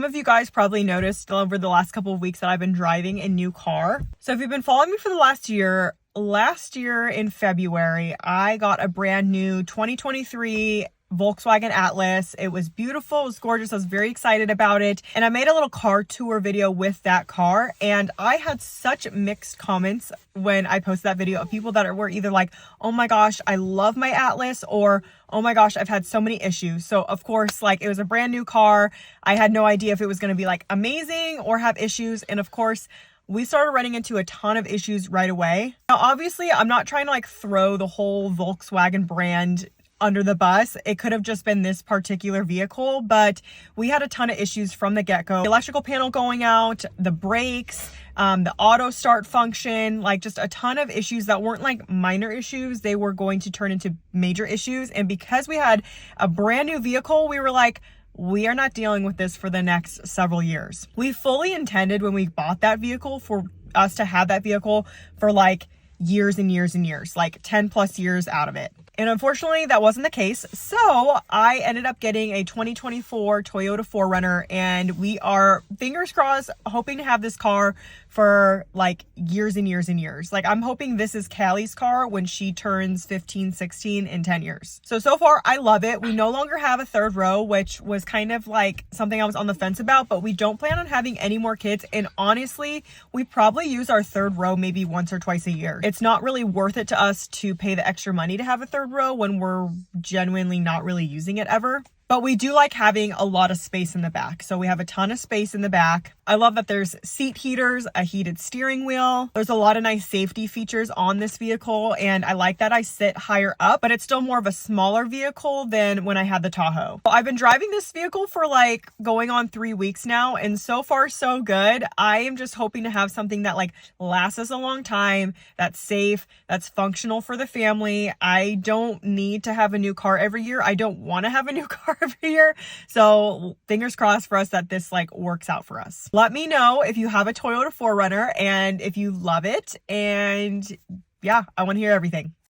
of you guys probably noticed over the last couple of weeks that I've been driving a new car. So if you've been following me for the last year in February, I got a brand new 2023 Volkswagen Atlas. It was beautiful. It was gorgeous. I was very excited about it. And I made a little car tour video with that car. And I had such mixed comments when I posted that video of people that were either like, oh my gosh, I love my Atlas, or oh my gosh, I've had so many issues. So of course, like, it was a brand new car. I had no idea if it was going to be like amazing or have issues. And of course, we started running into a ton of issues right away. Now, obviously, I'm not trying to like throw the whole Volkswagen brand under the bus. It could have just been this particular vehicle, but we had a ton of issues from the get-go. The electrical panel going out, the brakes, the auto start function, like just a ton of issues that weren't like minor issues. They were going to turn into major issues. And because we had a brand new vehicle, we were like, we are not dealing with this for the next several years. We fully intended when we bought that vehicle for us to have that vehicle for like years and years and years, like 10 plus years out of it. And unfortunately, that wasn't the case. So I ended up getting a 2024 Toyota 4Runner, and we are, fingers crossed, hoping to have this car for like years and years and years. Like, I'm hoping this is Callie's car when she turns 15, 16 in 10 years. So far, I love it. We no longer have a third row, which was kind of like something I was on the fence about, but we don't plan on having any more kids. And honestly, we probably use our third row maybe once or twice a year. It's not really worth it to us to pay the extra money to have a third row when we're genuinely not really using it ever. But we do like having a lot of space in the back. So we have a ton of space in the back. I love that there's seat heaters, a heated steering wheel. There's a lot of nice safety features on this vehicle. And I like that I sit higher up, but it's still more of a smaller vehicle than when I had the Tahoe. I've been driving this vehicle for like going on 3 weeks now. And so far, so good. I am just hoping to have something that like lasts us a long time, that's safe, that's functional for the family. I don't need to have a new car every year. I don't want to have a new car every year. So fingers crossed for us that this like works out for us. Let me know if you have a Toyota 4Runner and if you love it. And yeah, I want to hear everything.